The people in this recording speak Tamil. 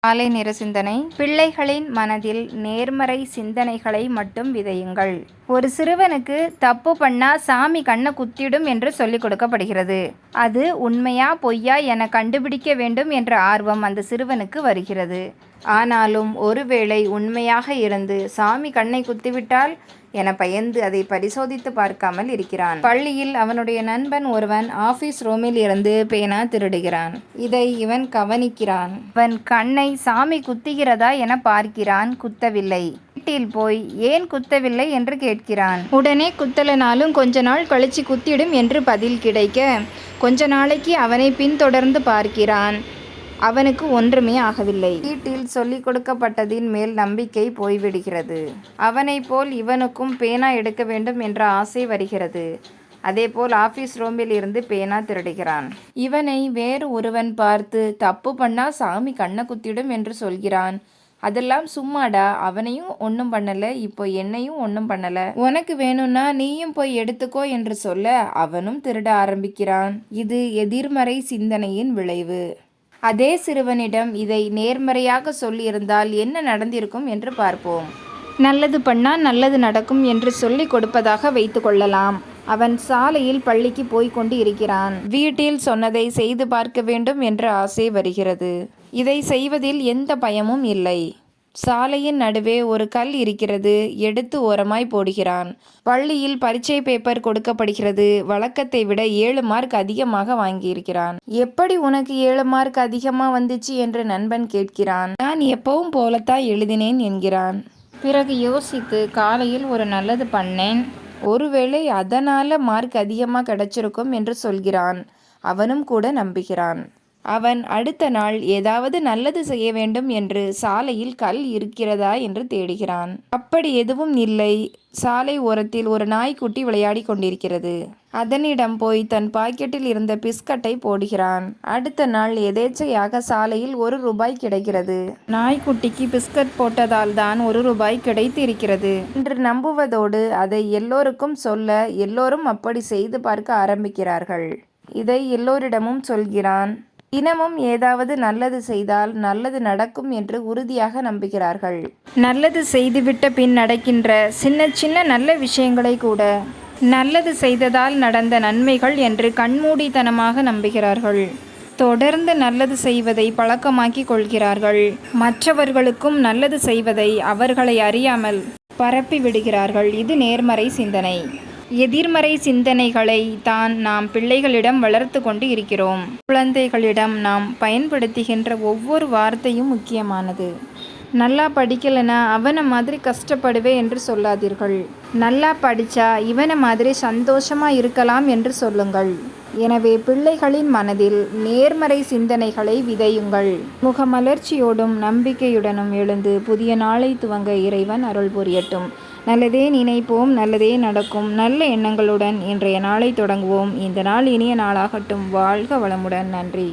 காலை நேர சிந்தனை. பிள்ளைகளின் மனதில் நேர்மறை சிந்தனைகளை மட்டும் விதையுங்கள். ஒரு சிறுவனுக்கு தப்பு பண்ணா சாமி கண்ணை குத்திடும் என்று சொல்லிக் கொடுக்கப்படுகிறது. அது உண்மையா பொய்யா என கண்டுபிடிக்க வேண்டும் என்ற ஆர்வம் அந்த சிறுவனுக்கு வருகிறது. ஆனாலும் ஒருவேளை உண்மையாக இருந்து சாமி கண்ணை குத்திவிட்டால் என பயந்து அதை பரிசோதித்து பார்க்காமல் இருக்கிறான். பள்ளியில் அவனுடைய நண்பன் ஒருவன் ஆபீஸ் ரூமில் இருந்து பேனா திருடுகிறான். இதை இவன் கவனிக்கிறான். அவன் கண்ணை சாமி குத்துகிறதா என பார்க்கிறான். குத்தவில்லை. வீட்டில் போய் ஏன் குத்தவில்லை என்று கேட்கிறான். உடனே குத்தலனாலும் கொஞ்ச நாள் கழிச்சு குத்திடும் என்று பதில் கிடைக்க கொஞ்ச நாளைக்கு அவனை பின்தொடர்ந்து பார்க்கிறான். அவனுக்கு ஒன்றுமே ஆகவில்லை. வீட்டில் சொல்லிக் கொடுக்கப்பட்டதின் மேல் நம்பிக்கை போய்விடுகிறது. அவனைப் போல் இவனுக்கும் பேனா எடுக்க வேண்டும் என்ற ஆசை வருகிறது. அதேபோல் ஆபீஸ் ரூமில் இருந்து பேனா திருடுகிறான். இவனை வேறு ஒருவன் பார்த்து தப்பு பண்ணா சாமி கண்ணை குத்திடும் என்று சொல்கிறான். அதெல்லாம் சும்மாடா, அவனையும் ஒன்றும் பண்ணல, இப்போ என்னையும் ஒன்றும் பண்ணல, உனக்கு வேணும்னா நீயும் போய் எடுத்துக்கோ என்று சொல்ல அவனும் திருட ஆரம்பிக்கிறான். இது எதிர்மறை சிந்தனையின் விளைவு. அதே சிறுவனிடம் இதை நேர்மறையாக சொல்லியிருந்தால் என்ன நடந்திருக்கும் என்று பார்ப்போம். நல்லது பண்ணா நல்லது நடக்கும் என்று சொல்லி கொடுப்பதாக வைத்து கொள்ளலாம். அவன் சாலையில் பள்ளிக்கு போய் கொண்டு இருக்கிறான். வீட்டில் சொன்னதை செய்து பார்க்க வேண்டும் என்ற ஆசை வருகிறது. இதை செய்வதில் எந்த பயமும் இல்லை. சாலையின் நடுவே ஒரு கல் இருக்கிறது. எடுத்து ஓரமாய் போடுகிறான். பள்ளியில் பரீட்சை பேப்பர் கொடுக்கப்படுகிறது. வழக்கத்தை விட 7 மார்க் அதிகமாக வாங்கியிருக்கிறான். எப்படி உனக்கு 7 மார்க் அதிகமாக வந்துச்சு என்று நண்பன் கேட்கிறான். நான் எப்பவும் போலத்தான் எழுதினேன் என்கிறான். பிறகு யோசித்து காலையில் ஒரு நல்லது பண்ணேன், ஒருவேளை அதனால மார்க் அதிகமாக கிடைச்சிருக்கும் என்று சொல்கிறான். அவனும் கூட நம்புகிறான். அவன் அடுத்த நாள் ஏதாவது நல்லது செய்ய வேண்டும் என்று சாலையில் கல் இருக்கிறதா என்று தேடுகிறான். அப்படி எதுவும் இல்லை. சாலை ஓரத்தில் ஒரு நாய்க்குட்டி விளையாடி கொண்டிருக்கிறது. அதனிடம் போய் தன் பாக்கெட்டில் இருந்த பிஸ்கட்டை போடுகிறான். அடுத்த நாள் எதேச்சையாக சாலையில் 1 ரூபாய் கிடைக்கிறது. நாய்க்குட்டிக்கு பிஸ்கட் போட்டதால் தான் 1 ரூபாய் கிடைத்து இருக்கிறது என்று நம்புவதோடு அதை எல்லோருக்கும் சொல்ல எல்லோரும் அப்படி செய்து பார்க்க ஆரம்பிக்கிறார்கள். இதை எல்லோரிடமும் சொல்கிறான். தினமும் ஏதாவது நல்லது செய்தால் நல்லது நடக்கும் என்று உறுதியாக நம்புகிறார்கள். நல்லது செய்துவிட்ட பின் நடக்கின்ற சின்ன சின்ன நல்ல விஷயங்களை கூட நல்லது செய்ததால் நடந்த நன்மைகள் என்று கண்மூடித்தனமாக நம்புகிறார்கள். தொடர்ந்து நல்லது செய்வதை பழக்கமாக்கி கொள்கிறார்கள். மற்றவர்களுக்கும் நல்லது செய்வதை அவர்களை அறியாமல் பரப்பி விடுகிறார்கள். இது நேர்மறை சிந்தனை. எதிர்மறை சிந்தனைகளை தான் நாம் பிள்ளைகளிடம் வளர்த்து கொண்டு இருக்கிறோம். குழந்தைகளிடம் நாம் பயன்படுத்துகின்ற ஒவ்வொரு வார்த்தையும் முக்கியமானது. நல்லா படிக்கலைன்னா அவனை மாதிரி கஷ்டப்படுவே என்று சொல்லாதீர்கள். நல்லா படித்தா இவனை மாதிரி சந்தோஷமாக இருக்கலாம் என்று சொல்லுங்கள். எனவே பிள்ளைகளின் மனதில் நேர்மறை சிந்தனைகளை விதையுங்கள். முகமலர்ச்சியோடும் நம்பிக்கையுடனும் எழுந்து புதிய நாளை துவங்க இறைவன் அருள் புரியட்டும். நல்லதே நினைப்போம், நல்லதே நடக்கும். நல்ல எண்ணங்களுடன் இன்றைய நாளை தொடங்குவோம். இந்த நாள் இனிய நாளாகட்டும். வாழ்க வளமுடன். நன்றி.